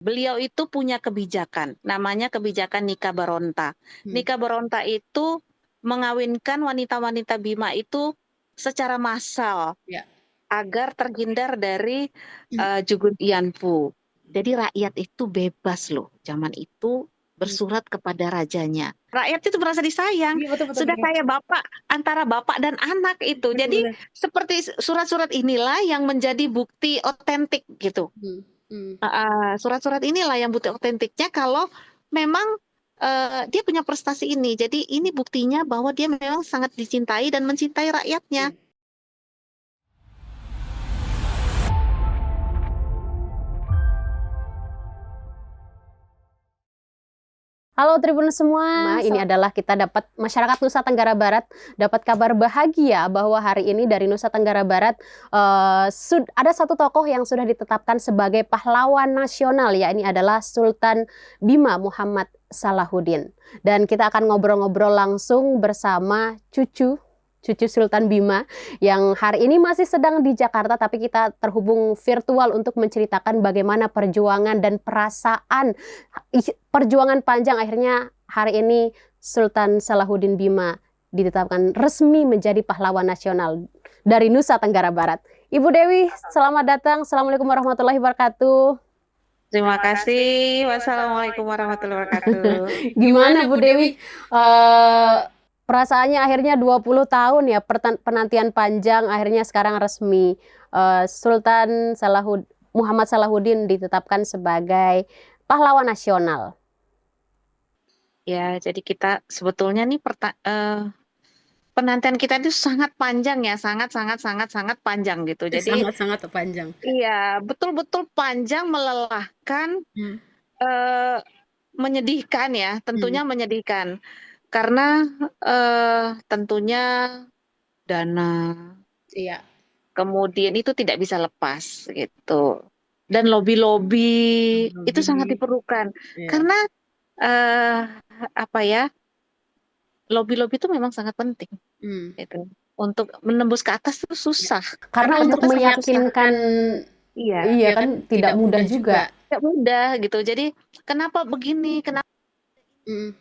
Beliau itu punya kebijakan, namanya kebijakan nikah beronta. Hmm. Nikah beronta itu mengawinkan wanita-wanita Bima itu secara massal Ya. agar terhindar dari Jugun Ianfu. Jadi rakyat itu bebas loh, zaman itu Hmm. bersurat kepada rajanya. Rakyat itu merasa disayang, Iya, betul betul sudah betul. kayak bapak, antara bapak dan anak itu. Betul Jadi betul. seperti surat-surat inilah yang menjadi bukti otentik gitu. Hmm. Hmm. Surat-surat inilah yang bukti otentiknya kalau memang dia punya prestasi ini. Jadi ini buktinya bahwa dia memang sangat dicintai dan mencintai rakyatnya. Iya. Halo Tribuners semua, ini adalah kita dapat masyarakat Nusa Tenggara Barat dapat kabar bahagia bahwa hari ini dari Nusa Tenggara Barat ada satu tokoh yang sudah ditetapkan sebagai pahlawan nasional, ya ini adalah Sultan Bima Muhammad Salahuddin. Dan kita akan ngobrol-ngobrol langsung bersama cucu Sultan Bima yang hari ini masih sedang di Jakarta, tapi kita terhubung virtual untuk menceritakan bagaimana perjuangan dan perasaan perjuangan panjang akhirnya hari ini Sultan Salahuddin Bima ditetapkan resmi menjadi pahlawan nasional dari Nusa Tenggara Barat. Ibu Dewi, selamat datang. Assalamualaikum warahmatullahi wabarakatuh. Terima kasih. Wassalamualaikum warahmatullahi wabarakatuh. Gimana Bu Dewi? Perasaannya akhirnya 20 tahun ya penantian panjang akhirnya sekarang resmi Sultan Muhammad Salahuddin ditetapkan sebagai pahlawan nasional. Ya, jadi kita sebetulnya nih penantian kita itu sangat panjang ya, sangat panjang gitu. Jadi Sangat-sangat panjang. iya, betul-betul panjang, melelahkan, Hmm. menyedihkan ya, tentunya Hmm. menyedihkan. Karena tentunya dana, Iya. kemudian itu tidak bisa lepas gitu. Dan lobby-lobby itu sangat Lebih. diperlukan. Iya. Karena apa ya, lobby-lobby itu memang sangat penting Hmm. gitu. Untuk menembus ke atas itu Ya. susah. Karena untuk Ternyata sangat susah. meyakinkan, Iya, iya kan tidak mudah juga. tidak mudah gitu. Jadi kenapa begini? Hmm.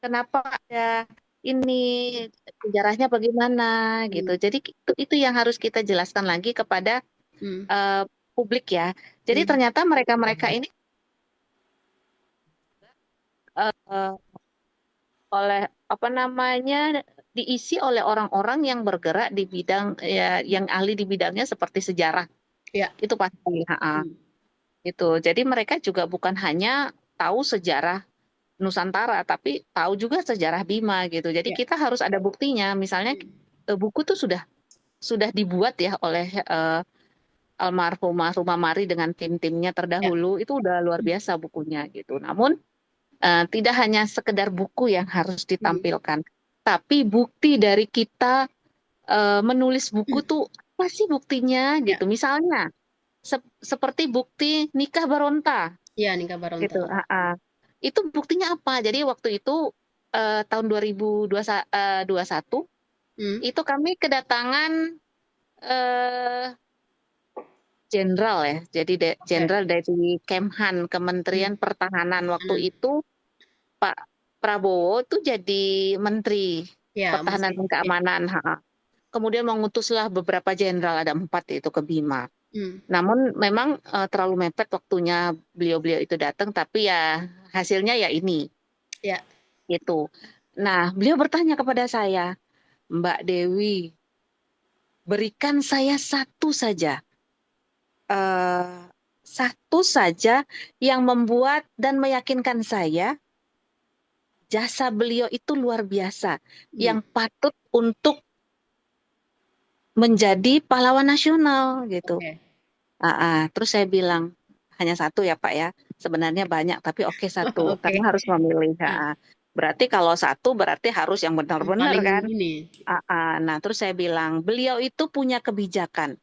Kenapa ada ini, sejarahnya bagaimana gitu. Hmm. Jadi itu yang harus kita jelaskan lagi kepada Hmm. publik ya. Jadi Hmm. ternyata mereka-mereka ini eh, oleh apa namanya, diisi oleh orang-orang yang bergerak di bidang ya, yang ahli di bidangnya seperti sejarah. Ya. Itu pasti. Hmm. Itu. Jadi mereka juga bukan hanya tahu sejarah Nusantara, tapi tahu juga sejarah Bima gitu. Jadi Ya. kita harus ada buktinya. Misalnya buku tuh sudah dibuat ya oleh almarhumah Rumah Mari dengan tim-timnya Ya. terdahulu. Itu udah luar biasa bukunya gitu. Namun tidak hanya sekedar buku yang harus Hmm. ditampilkan, tapi bukti dari kita menulis buku tuh apa sih buktinya Ya. gitu. Misalnya seperti bukti nikah beronta Iya, nikah baronta. gitu. Itu buktinya apa? Jadi waktu itu tahun 2021 Hmm. itu kami kedatangan eh, jenderal ya. Jadi Oke. jenderal dari Kemhan, Hmm. Kementerian Pertahanan. Kanan. Waktu itu Pak Prabowo itu jadi Menteri Ya, Pertahanan masih. dan Ya. Keamanan. Kemudian mengutuslah beberapa jenderal, ada 4 itu ke Bima. Hmm. Namun memang terlalu mepet waktunya beliau-beliau itu datang, tapi ya hasilnya ya ini. Ya. Gitu. Nah, beliau bertanya kepada saya, Mbak Dewi, berikan saya eh, satu saja yang membuat dan meyakinkan saya jasa beliau itu luar biasa, Hmm. yang patut untuk menjadi pahlawan nasional gitu. Oke. Terus saya bilang, hanya satu ya Pak ya, sebenarnya banyak, tapi oke satu, Oke. karena harus memilih. Hmm. Berarti kalau satu berarti harus yang Yang benar-benar paling kan. ini. Nah, terus saya bilang, beliau itu punya kebijakan,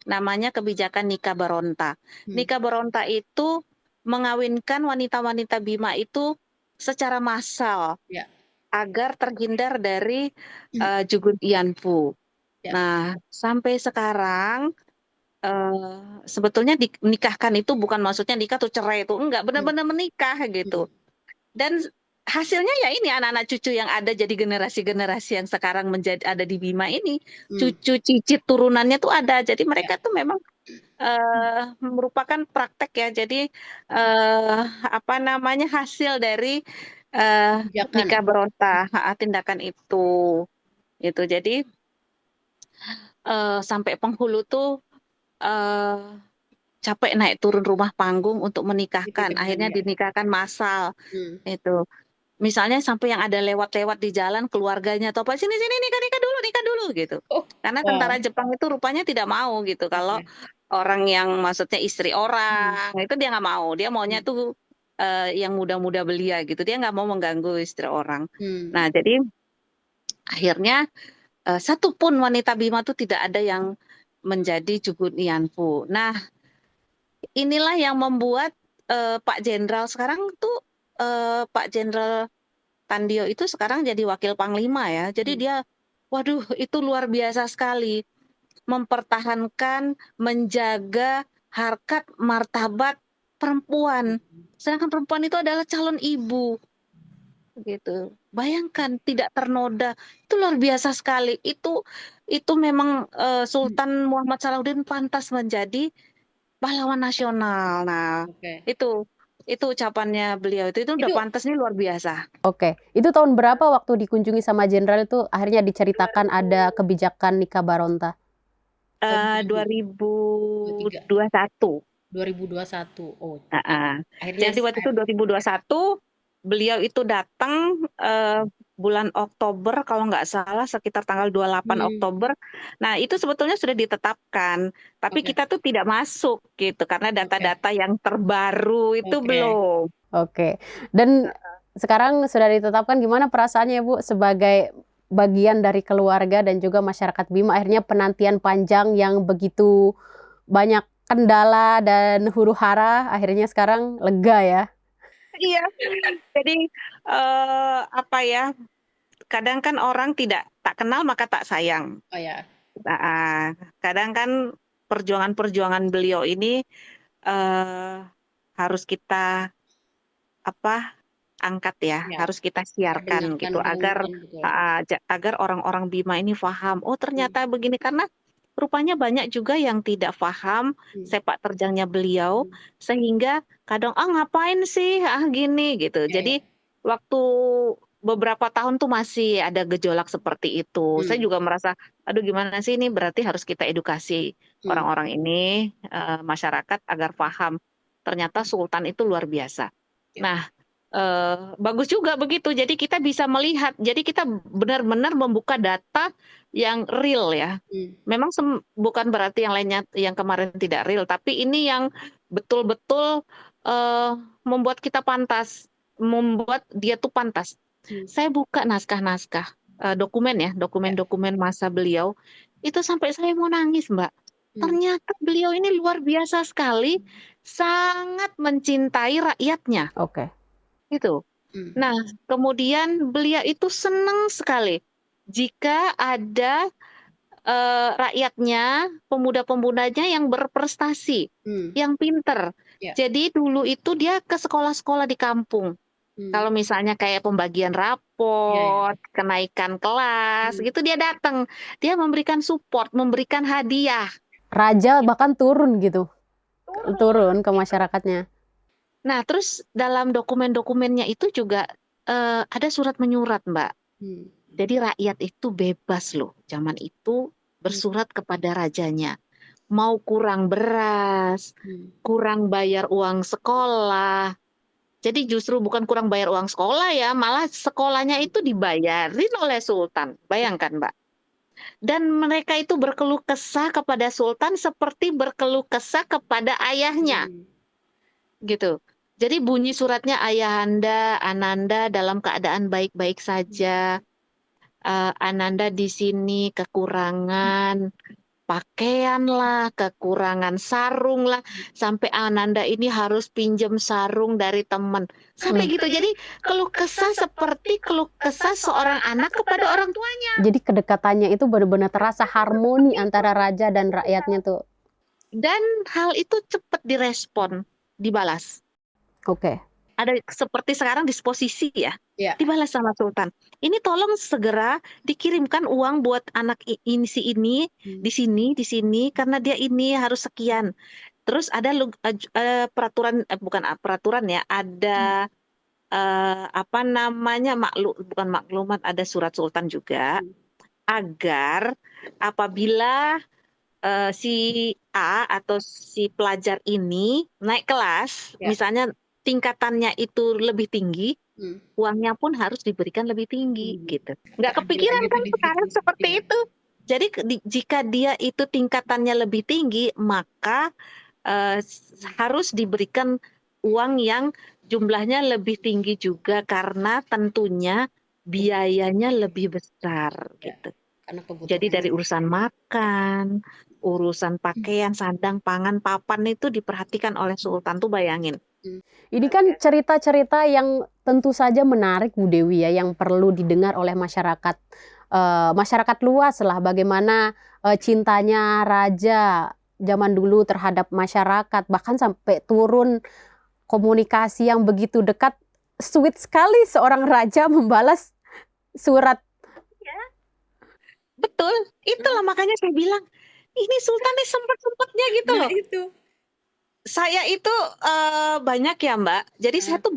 namanya kebijakan nikah beronta. Hmm. Nikah beronta itu mengawinkan wanita-wanita Bima itu secara massal Ya. agar terhindar dari Jugun Ianfu. Ya. Nah, sampai sekarang sebetulnya menikahkan itu bukan maksudnya nikah tuh cerai itu enggak, Hmm. benar-benar menikah gitu. Dan hasilnya ya ini anak-anak cucu yang ada jadi generasi-generasi yang sekarang menjadi ada di Bima ini, cucu cicit turunannya tuh ada. Jadi mereka tuh memang merupakan praktek ya. Jadi apa namanya hasil dari nikah beronta, tindakan itu. Jadi sampai penghulu tuh capek naik turun rumah panggung untuk menikahkan. Akhirnya dinikahkan massal itu. Misalnya sampai yang ada lewat-lewat di jalan keluarganya atau apa sini nikah dulu gitu. Karena tentara Jepang itu rupanya tidak mau gitu kalau orang yang maksudnya istri orang itu dia nggak mau. Dia maunya tuh yang muda-muda belia gitu. Dia nggak mau mengganggu istri orang. Nah, jadi akhirnya satupun wanita Bima tuh tidak ada yang menjadi Jugun Ianfu. Nah, inilah yang membuat Pak Jenderal sekarang tuh Pak Jenderal Tandio itu sekarang jadi wakil panglima ya. Jadi dia, waduh itu luar biasa sekali mempertahankan, menjaga harkat martabat perempuan. Sedangkan perempuan itu adalah calon ibu, gitu. Bayangkan tidak ternoda, itu luar biasa sekali. Itu memang Sultan Muhammad Salahuddin pantas menjadi pahlawan nasional. Nah, itu ucapannya beliau itu udah pantas nih luar biasa. Oke, itu tahun berapa waktu dikunjungi sama jenderal itu akhirnya diceritakan ada kebijakan nikah baronta? 2021. 2021. Oh, Jadi waktu itu 2021 beliau itu datang bulan Oktober kalau nggak salah sekitar tanggal 28 Oktober. Nah itu sebetulnya sudah ditetapkan, tapi kita tuh tidak masuk gitu karena data-data yang terbaru itu belum. Oke, dan sekarang sudah ditetapkan, gimana perasaannya Bu sebagai bagian dari keluarga dan juga masyarakat Bima, akhirnya penantian panjang yang begitu banyak kendala dan huru-hara akhirnya sekarang lega ya? Iya, jadi apa ya? Kadang kan orang tak kenal maka tak sayang. Oh ya. Kadang kan perjuangan-perjuangan beliau ini harus kita angkat ya, harus kita siarkan gitu agar orang-orang Bima ini paham. Oh ternyata begini, karena rupanya banyak juga yang tidak paham sepak terjangnya beliau sehingga kadang ngapain sih gini gitu. Jadi waktu beberapa tahun tuh masih ada gejolak seperti itu. Saya juga merasa, aduh gimana sih ini, berarti harus kita edukasi orang-orang ini, masyarakat agar paham. Ternyata Sultan itu luar biasa. Nah, bagus juga begitu. Jadi kita bisa melihat. Jadi kita benar-benar membuka data yang real ya. Memang bukan berarti yang lainnya yang kemarin tidak real, tapi ini yang betul-betul membuat kita pantas, membuat dia tuh pantas. Saya buka naskah-naskah dokumen ya, dokumen-dokumen masa beliau itu sampai saya mau nangis, Mbak. Ternyata beliau ini luar biasa sekali, sangat mencintai rakyatnya. Oke. Gitu. Nah, kemudian beliau itu senang sekali jika ada rakyatnya, pemuda-pemudanya yang berprestasi, yang pinter. Jadi dulu itu dia ke sekolah-sekolah di kampung. Kalau misalnya kayak pembagian raport, kenaikan kelas, gitu dia datang. Dia memberikan support, memberikan hadiah. Raja bahkan turun gitu, turun ke masyarakatnya. Nah, terus dalam dokumen-dokumennya itu juga ada surat menyurat, Mbak. Jadi rakyat itu bebas loh, zaman itu bersurat kepada rajanya. Mau kurang beras, kurang bayar uang sekolah. Jadi justru bukan kurang bayar uang sekolah ya, malah sekolahnya itu dibayarin oleh Sultan. Bayangkan, Mbak. Dan mereka itu berkeluh kesah kepada Sultan seperti berkeluh kesah kepada ayahnya. Gitu. Jadi bunyi suratnya, Ayahanda, Ananda dalam keadaan baik-baik saja. Ananda di sini kekurangan pakaian lah, kekurangan sarung lah, sampai Ananda ini harus pinjam sarung dari teman. Sampai gitu. Jadi keluh kesah seperti keluh kesah seorang anak kepada orang tuanya. Jadi kedekatannya itu benar-benar terasa harmoni antara raja dan rakyatnya tuh. dan hal itu cepat direspon, dibalas. Oke. Ada seperti sekarang disposisi ya, dibalas sama Sultan. Ini tolong segera dikirimkan uang buat anak ini si ini di sini karena dia ini harus sekian. Terus ada peraturan bukan peraturan ya, ada apa namanya bukan maklumat, ada surat Sultan juga agar apabila si A atau si pelajar ini naik kelas, misalnya tingkatannya itu lebih tinggi, uangnya pun harus diberikan lebih tinggi gitu. Nggak kepikiran kan sekarang seperti itu. Jadi jika dia itu tingkatannya lebih tinggi, maka harus diberikan uang yang jumlahnya lebih tinggi juga karena tentunya biayanya lebih besar gitu. Jadi dari urusan makan, urusan pakaian, sandang, pangan, papan itu diperhatikan oleh Sultan tuh, bayangin. Ini kan cerita-cerita yang tentu saja menarik Bu Dewi ya, yang perlu didengar oleh masyarakat masyarakat luas lah, bagaimana cintanya raja zaman dulu terhadap masyarakat, bahkan sampai turun komunikasi yang begitu dekat. Sweet sekali seorang raja membalas surat. Betul, itulah makanya saya bilang ini Sultan nih sempet-sempetnya gitu loh. Saya itu banyak ya Mbak, jadi saya tuh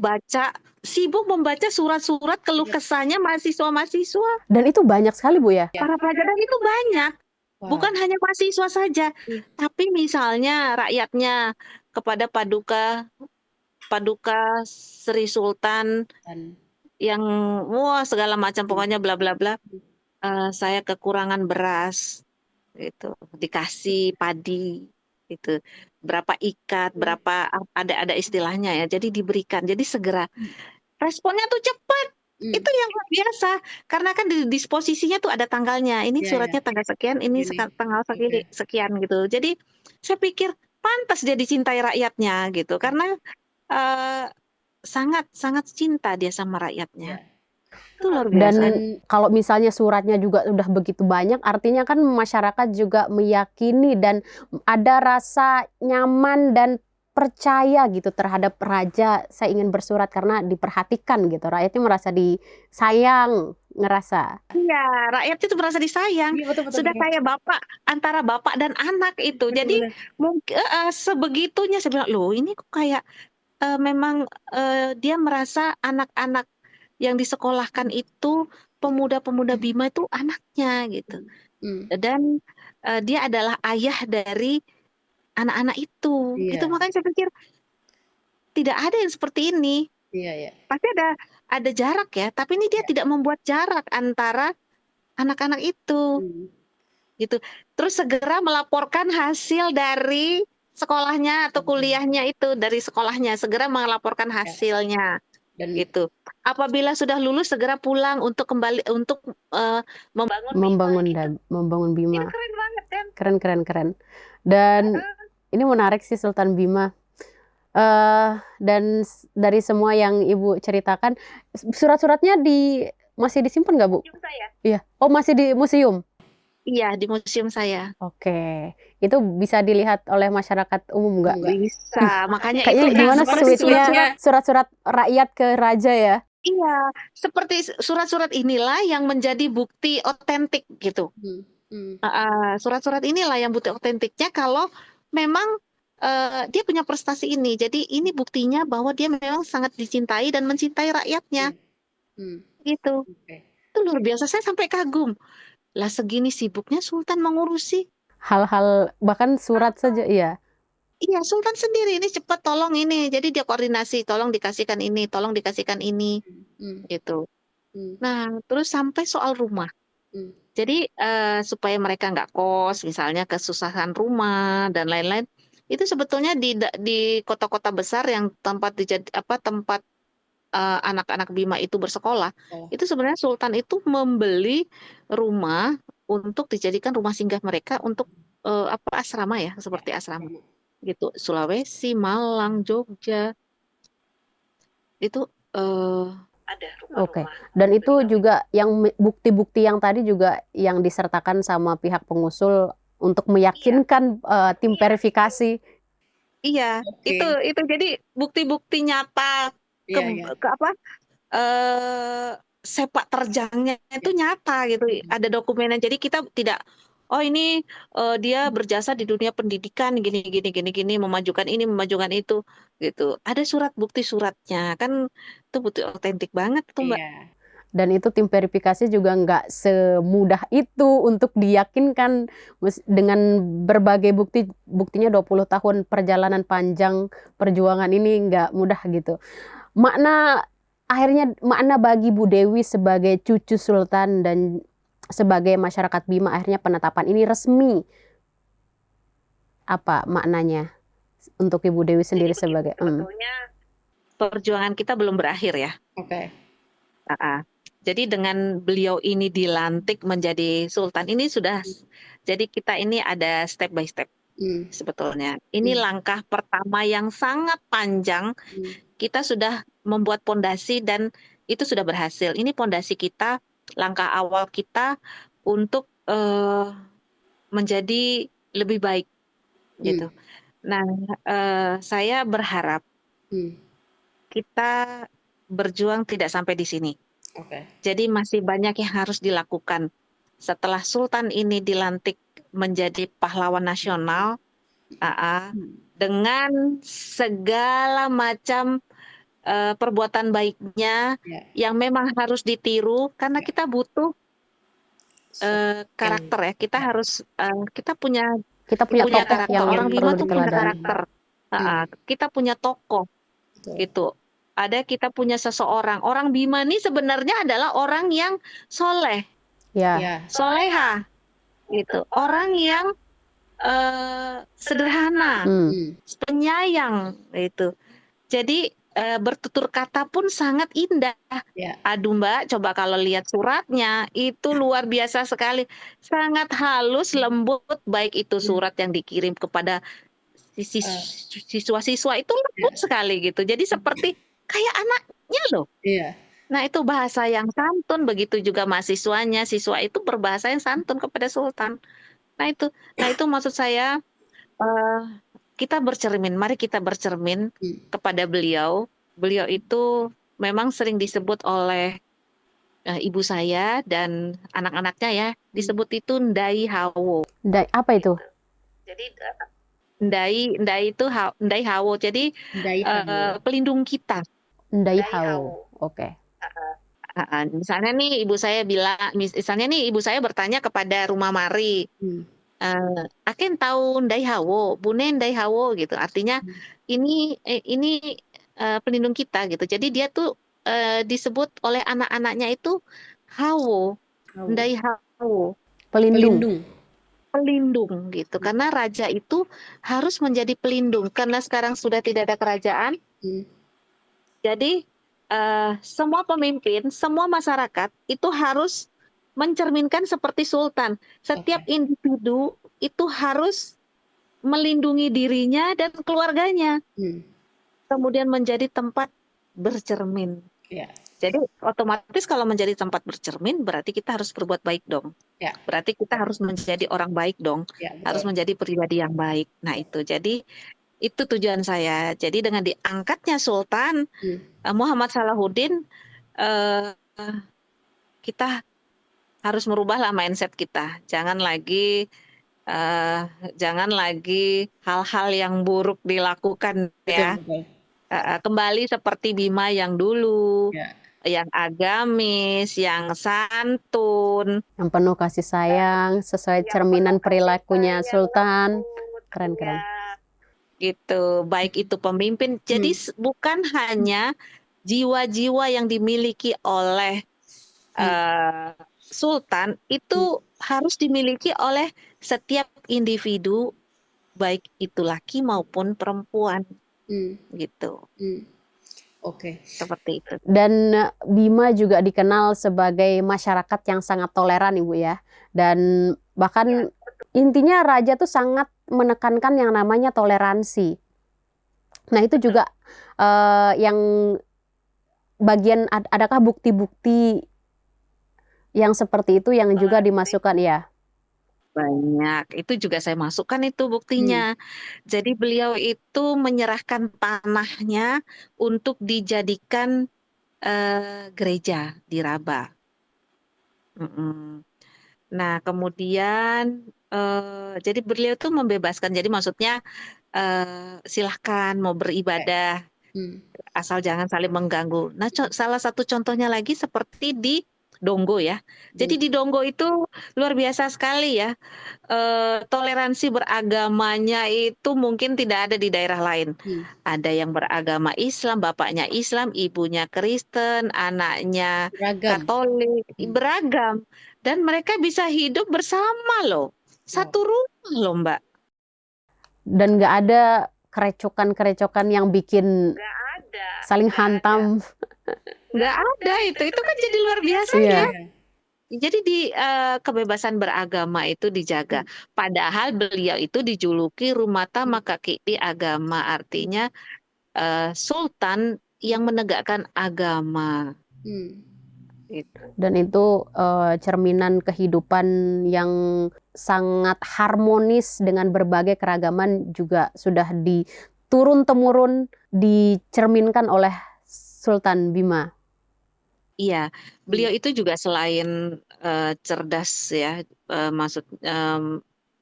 sibuk membaca surat-surat keluh kesahnya mahasiswa-mahasiswa. Dan itu banyak sekali Bu ya? Para pelajar itu banyak, bukan hanya mahasiswa saja, tapi misalnya rakyatnya kepada Paduka Sri Sultan yang wah segala macam pokoknya bla bla bla. Saya kekurangan beras, gitu, dikasih padi, gitu, berapa ikat, berapa ada istilahnya ya, jadi diberikan, jadi segera. Responnya tuh cepat, itu yang luar biasa, karena kan di disposisinya tuh ada tanggalnya, ini suratnya tanggal sekian, ini tanggal sekian gitu. Jadi saya pikir pantas dia dicintai rakyatnya gitu, karena sangat sangat cinta dia sama rakyatnya. Itu luar biasa. Dan kalau misalnya suratnya juga udah begitu banyak, artinya kan masyarakat juga meyakini dan ada rasa nyaman dan percaya gitu terhadap raja. Saya ingin bersurat karena diperhatikan gitu, rakyatnya merasa disayang, ngerasa. Iya, rakyat itu merasa disayang. Sudah kayak antara bapak dan anak itu. Jadi mungkin sebegitunya saya bilang, loh ini kok kayak memang dia merasa anak-anak yang disekolahkan itu pemuda-pemuda Bima itu anaknya gitu. Dan dia adalah ayah dari anak-anak itu. Gitu, makanya saya pikir tidak ada yang seperti ini. Pasti ada jarak ya, tapi ini dia tidak membuat jarak antara anak-anak itu. Gitu. Terus segera melaporkan hasil dari sekolahnya atau kuliahnya itu, dari sekolahnya segera melaporkan hasilnya. Gitu. Apabila sudah lulus segera pulang untuk kembali untuk membangun Bima. Ini keren banget kan? Keren. Dan ini menarik sih Sultan Bima. Dan dari semua yang Ibu ceritakan, surat-suratnya masih disimpan nggak Bu? Museum saya. Iya. Oh, masih di museum? Iya, di museum saya. Oke. Itu bisa dilihat oleh masyarakat umum nggak? Bisa, makanya kayaknya itu gimana sweetnya surat-surat rakyat ke raja ya? Iya, seperti surat-surat inilah yang menjadi bukti otentik gitu. Surat-surat inilah yang bukti otentiknya kalau memang dia punya prestasi ini. Jadi ini buktinya bahwa dia memang sangat dicintai dan mencintai rakyatnya. Gitu. Itu luar biasa, saya sampai kagum. Lah segini sibuknya Sultan mengurusi hal-hal, bahkan surat saja, iya. Iya, Sultan sendiri ini cepat tolong ini. Jadi dia koordinasi, tolong dikasihkan ini, tolong dikasihkan ini. Gitu. Nah, terus sampai soal rumah. Jadi supaya mereka nggak kos, misalnya kesusahan rumah dan lain-lain, itu sebetulnya di kota-kota besar yang tempat anak-anak Bima itu bersekolah, itu sebenarnya Sultan itu membeli rumah untuk dijadikan rumah singgah mereka untuk asrama ya, seperti asrama gitu. Sulawesi, Malang, Jogja itu ada rumah-rumah. Oke. Dan itu juga yang bukti-bukti yang tadi juga yang disertakan sama pihak pengusul untuk meyakinkan tim verifikasi. Iya, itu jadi bukti-bukti nyata ke, ke apa sepak terjangnya itu nyata gitu, ada dokumennya. Jadi kita tidak, oh ini dia berjasa di dunia pendidikan gini gini gini gini, memajukan ini memajukan itu gitu. Ada surat bukti suratnya kan, itu bukti otentik banget tuh Mbak. Dan itu tim verifikasi juga nggak semudah itu untuk diyakinkan dengan berbagai buktinya 20 tahun perjalanan panjang perjuangan ini nggak mudah gitu. Makna bagi Bu Dewi sebagai cucu Sultan dan sebagai masyarakat Bima akhirnya penetapan ini resmi. Apa maknanya untuk Ibu Dewi sendiri sebagai perjuangan kita belum berakhir ya. Jadi dengan beliau ini dilantik menjadi sultan ini sudah, jadi kita ini ada step by step sebetulnya. Ini langkah pertama yang sangat panjang. Kita sudah membuat pondasi dan itu sudah berhasil. Ini pondasi kita, langkah awal kita untuk menjadi lebih baik gitu. Nah, saya berharap kita berjuang tidak sampai di sini. Jadi masih banyak yang harus dilakukan. Setelah Sultan ini dilantik menjadi pahlawan nasional, dengan segala macam perbuatan baiknya yang memang harus ditiru, karena kita butuh karakter ya. Kita harus kita punya tokoh karakter. yang Orang Bima perlu tuh punya diteladani. karakter. Kita punya tokoh gitu. Kita punya seseorang. Orang Bima ini sebenarnya adalah orang yang soleh, soleha, gitu. Orang yang sederhana, penyayang, gitu. Jadi bertutur kata pun sangat indah. Aduh Mbak, coba kalau lihat suratnya itu luar biasa sekali, sangat halus, lembut, baik itu surat yang dikirim kepada siswa-siswa itu lembut sekali gitu. Jadi seperti kayak anaknya loh. Nah itu bahasa yang santun, begitu juga mahasiswanya, siswa itu berbahasa yang santun kepada Sultan. Nah itu maksud saya, kita bercermin, mari kita bercermin kepada beliau. Beliau itu memang sering disebut oleh ibu saya dan anak-anaknya ya, disebut itu Ndai Hawo. Apa itu? Jadi Ndai itu Ndai Hawo, jadi pelindung kita. Ndai Hawo, oke. Misalnya nih ibu saya bertanya kepada Rumah Mari, Aken tahu Ndai Hawo, Bune Ndai Hawo gitu. Artinya ini pelindung kita gitu. Jadi dia tuh disebut oleh anak-anaknya itu Hawo, Ndai Hawo. Pelindung gitu. Karena raja itu harus menjadi pelindung. Karena sekarang sudah tidak ada kerajaan. Jadi semua pemimpin, semua masyarakat itu harus mencerminkan seperti Sultan. Setiap individu itu harus melindungi dirinya dan keluarganya. Kemudian menjadi tempat bercermin. Jadi otomatis kalau menjadi tempat bercermin berarti kita harus berbuat baik dong. Berarti kita harus menjadi orang baik dong. Harus menjadi pribadi yang baik. Nah itu, jadi itu tujuan saya. Jadi dengan diangkatnya Sultan Muhammad Salahuddin, kita harus merubahlah mindset kita. Jangan lagi hal-hal yang buruk dilakukan ya. Kembali seperti Bima yang dulu, yang agamis, yang santun, yang penuh kasih sayang, sesuai cerminan perilakunya Sultan. Keren. Gitu, baik itu pemimpin. Jadi bukan hanya jiwa-jiwa yang dimiliki oleh Sultan, itu harus dimiliki oleh setiap individu, baik itu laki maupun perempuan. Gitu. Seperti itu. Dan Bima juga dikenal sebagai masyarakat yang sangat toleran Ibu ya. Dan bahkan intinya raja tuh sangat menekankan yang namanya toleransi. Nah itu juga yang bagian, adakah bukti-bukti yang seperti itu yang juga dimasukkan ya? Banyak, itu juga saya masukkan itu buktinya. Jadi beliau itu menyerahkan tanahnya untuk dijadikan gereja di Raba. Nah, kemudian jadi beliau tuh membebaskan. Jadi maksudnya silahkan mau beribadah, asal jangan saling mengganggu. Nah, salah satu contohnya lagi seperti di Donggo ya. Jadi di Donggo itu luar biasa sekali ya. Toleransi beragamanya itu mungkin tidak ada di daerah lain. Ada yang beragama Islam, bapaknya Islam, ibunya Kristen, anaknya Katolik, beragam. Dan mereka bisa hidup bersama loh. Satu rumah loh, Mbak. Dan nggak ada kerecokan-kerecokan yang bikin saling hantam. Nggak ada itu kan jadi luar biasa ya. Jadi di kebebasan beragama itu dijaga. Padahal beliau itu dijuluki Rumata Makakiti Agama, artinya sultan yang menegakkan agama. Dan itu cerminan kehidupan yang sangat harmonis dengan berbagai keragaman juga sudah turun-temurun dicerminkan oleh Sultan Bima. Iya, beliau itu juga selain cerdas ya, maksud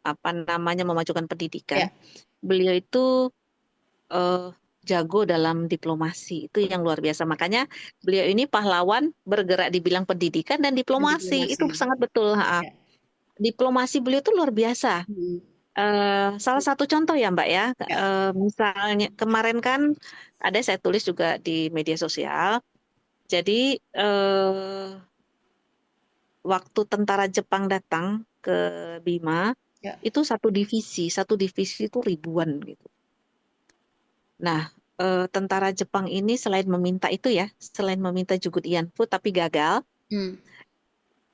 apa namanya memajukan pendidikan, beliau itu jago dalam diplomasi, itu yang luar biasa. Makanya beliau ini pahlawan bergerak di bidang pendidikan dan diplomasi, itu sangat betul. Diplomasi beliau itu luar biasa. Salah satu contoh ya Mbak ya, misalnya kemarin kan ada saya tulis juga di media sosial. Jadi waktu tentara Jepang datang ke Bima, itu satu divisi itu ribuan gitu. Nah, tentara Jepang ini selain meminta itu ya, selain meminta Jugut Ianfu tapi gagal,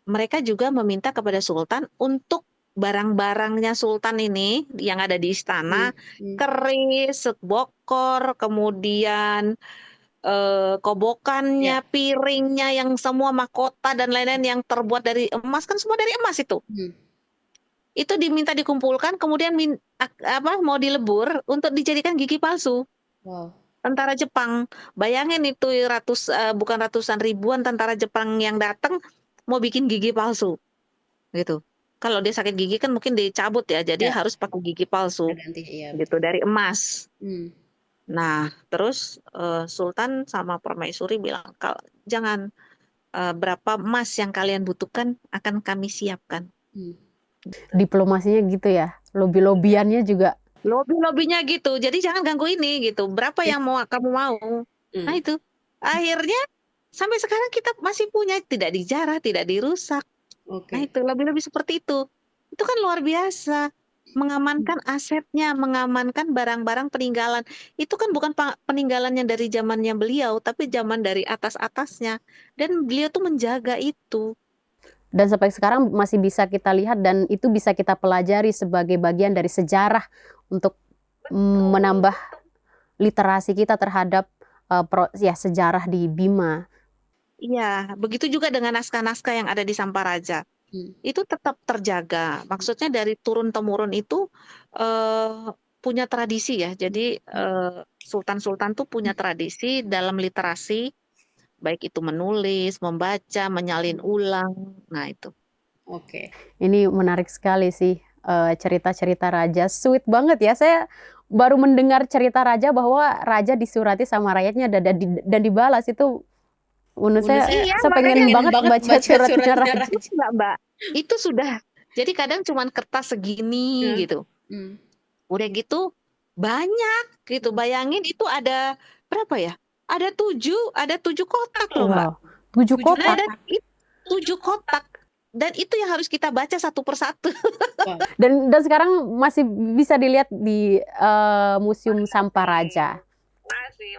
mereka juga meminta kepada Sultan untuk barang-barangnya Sultan ini yang ada di istana, keris, bokor, kemudian kobokannya, piringnya yang semua mahkota dan lain-lain yang terbuat dari emas, kan semua dari emas itu. Itu diminta dikumpulkan, kemudian mau dilebur untuk dijadikan gigi palsu. Tentara Jepang, bayangin itu bukan ratusan ribuan tentara Jepang yang datang mau bikin gigi palsu, gitu. Kalau dia sakit gigi kan mungkin dicabut ya, jadi harus pakai gigi palsu, gitu dari emas. Nah, terus Sultan sama Permaisuri bilang, jangan, berapa emas yang kalian butuhkan akan kami siapkan. Diplomasinya gitu ya, lobby-lobiannya juga. Lobby-lobbynya gitu, jadi jangan ganggu ini gitu. Berapa yang kamu mau? Nah itu, akhirnya sampai sekarang kita masih punya, tidak dijarah, tidak dirusak. Nah itu lobby-lobby seperti itu kan luar biasa. Mengamankan asetnya, mengamankan barang-barang peninggalan. Itu kan bukan peninggalannya dari zamannya beliau, tapi zaman dari atas-atasnya. Dan beliau tuh menjaga itu. Dan sampai sekarang masih bisa kita lihat dan itu bisa kita pelajari sebagai bagian dari sejarah untuk menambah literasi kita terhadap sejarah di Bima. Iya, begitu juga dengan naskah-naskah yang ada di Samparaja. Itu tetap terjaga. Maksudnya dari turun-temurun itu punya tradisi ya. Jadi sultan-sultan tuh punya tradisi dalam literasi, baik itu menulis, membaca, menyalin ulang. Nah itu. Ini menarik sekali sih cerita-cerita raja. Sweet banget ya. Saya baru mendengar cerita raja bahwa raja disurati sama rakyatnya dan dibalas. Itu menurut saya pengen banget baca suratnya raja. Mbak. Itu sudah. Jadi kadang cuman kertas segini gitu. Udah gitu banyak gitu. Bayangin itu ada berapa ya? Ada 7 kotak loh Mbak. 7 kotak. 7 kotak. Dan itu yang harus kita baca satu persatu. Dan sekarang masih bisa dilihat di Museum Samparaja.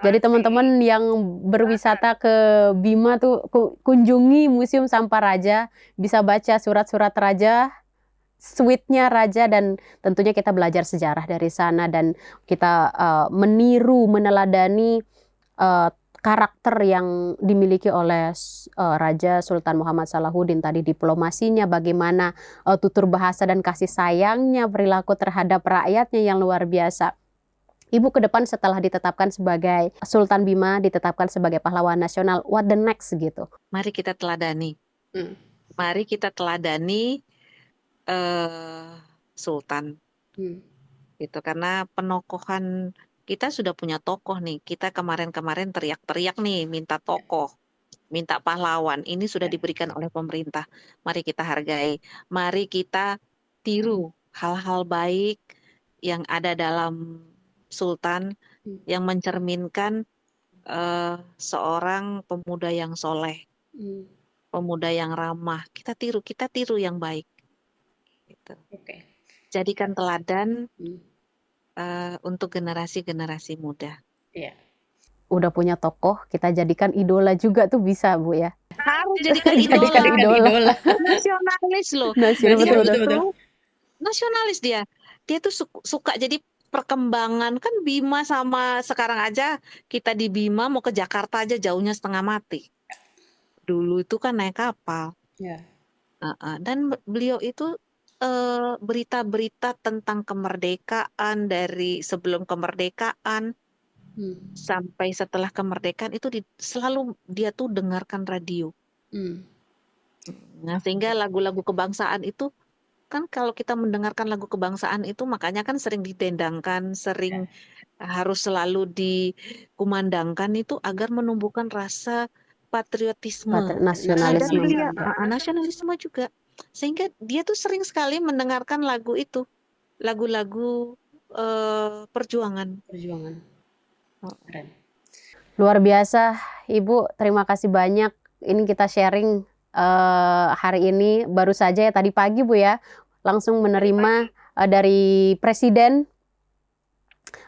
Jadi teman-teman yang berwisata ke Bima tuh kunjungi Museum Samparaja, bisa baca surat-surat raja, sweetnya raja, dan tentunya kita belajar sejarah dari sana dan kita meniru, meneladani karakter yang dimiliki oleh Raja Sultan Muhammad Salahuddin tadi, diplomasinya, bagaimana tutur bahasa dan kasih sayangnya, perilaku terhadap rakyatnya yang luar biasa. Ibu ke depan setelah ditetapkan sebagai Sultan Bima, ditetapkan sebagai pahlawan nasional, what the next gitu? Mari kita teladani. Mari kita teladani Sultan. Gitu, karena penokohan kita sudah punya tokoh nih. Kita kemarin-kemarin teriak-teriak nih, minta tokoh, minta pahlawan. Ini sudah diberikan oleh pemerintah. Mari kita hargai. Mari kita tiru hal-hal baik yang ada dalam Sultan, yang mencerminkan seorang pemuda yang soleh, pemuda yang ramah. Kita tiru yang baik. Gitu. Jadikan teladan untuk generasi-generasi muda. Iya. Udah punya tokoh, kita jadikan idola juga tuh bisa, Bu ya. Harus jadikan idola. Nasionalis loh. Betul. Nasionalis dia. Dia tuh suka jadi perkembangan, kan Bima sama sekarang aja kita di Bima mau ke Jakarta aja jauhnya setengah mati. Dulu itu kan naik kapal. Dan beliau itu berita-berita tentang kemerdekaan, dari sebelum kemerdekaan sampai setelah kemerdekaan itu selalu dia tuh dengarkan radio. Nah, sehingga lagu-lagu kebangsaan itu kan, kalau kita mendengarkan lagu kebangsaan itu makanya kan sering didendangkan, sering harus selalu dikumandangkan itu agar menumbuhkan rasa patriotisme, nasionalisme. Nasionalisme juga. Sehingga dia tuh sering sekali mendengarkan lagu itu, lagu-lagu perjuangan. Keren. Luar biasa, Ibu. Terima kasih banyak. Ini kita sharing hari ini, baru saja ya tadi pagi, Bu ya, langsung menerima dari Presiden.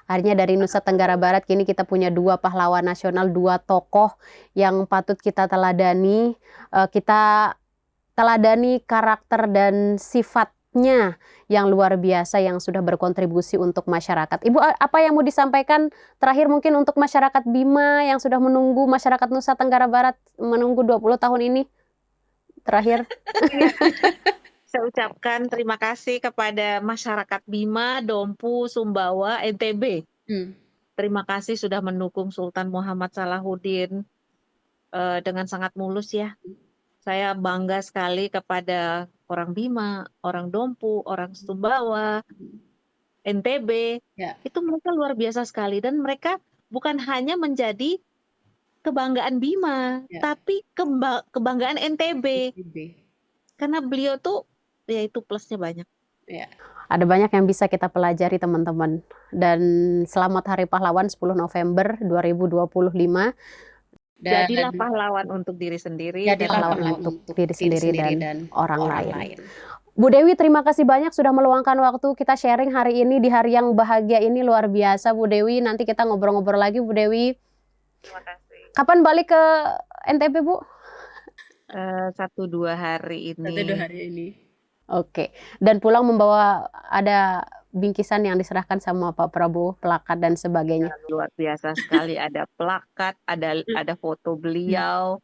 Akhirnya dari Nusa Tenggara Barat kini kita punya 2 pahlawan nasional, 2 tokoh yang patut kita teladani. Kita teladani karakter dan sifatnya yang luar biasa yang sudah berkontribusi untuk masyarakat. Ibu, apa yang mau disampaikan terakhir mungkin untuk masyarakat Bima yang sudah menunggu, masyarakat Nusa Tenggara Barat menunggu 20 tahun ini? Terakhir. Saya ucapkan terima kasih kepada masyarakat Bima, Dompu, Sumbawa, NTB. Terima kasih sudah mendukung Sultan Muhammad Salahuddin dengan sangat mulus ya. Saya bangga sekali kepada orang Bima, orang Dompu, orang Sumbawa, NTB. Itu mereka luar biasa sekali, dan mereka bukan hanya menjadi kebanggaan Bima, tapi kebanggaan NTB. Karena beliau tuh ya itu plusnya banyak. Ada banyak yang bisa kita pelajari, teman-teman. Dan selamat Hari Pahlawan 10 November 2025. Jadilah pahlawan untuk diri sendiri, pahlawan untuk diri sendiri dan orang lain. Bu Dewi, terima kasih banyak sudah meluangkan waktu kita sharing hari ini di hari yang bahagia ini, luar biasa, Bu Dewi. Nanti kita ngobrol-ngobrol lagi, Bu Dewi. Terima kasih. Kapan balik ke NTB, Bu? 1-2 hari ini. Oke. Dan pulang membawa ada bingkisan yang diserahkan sama Pak Prabowo, plakat dan sebagainya. Luar biasa sekali, ada plakat, ada foto beliau,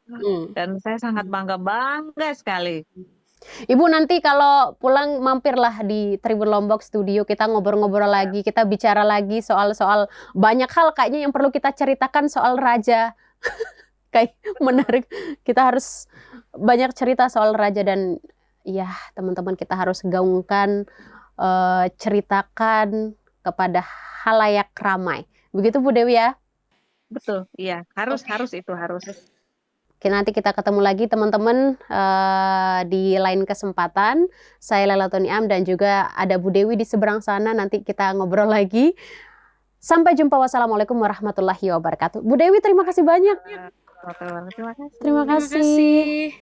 dan saya sangat bangga sekali. Ibu, nanti kalau pulang mampirlah di Tribun Lombok Studio, kita ngobrol-ngobrol lagi, kita bicara lagi soal banyak hal kayaknya yang perlu kita ceritakan soal Raja. Kayak menarik, kita harus banyak cerita soal Raja, dan ya teman-teman, kita harus gaungkan, ceritakan kepada halayak ramai. Begitu Bu Dewi ya? Betul, iya, harus. Oke, nanti kita ketemu lagi teman-teman di lain kesempatan. Saya Lela Toniam dan juga ada Bu Dewi di seberang sana, nanti kita ngobrol lagi. Sampai jumpa, wassalamualaikum warahmatullahi wabarakatuh. Bu Dewi, terima kasih banyak. Terima kasih.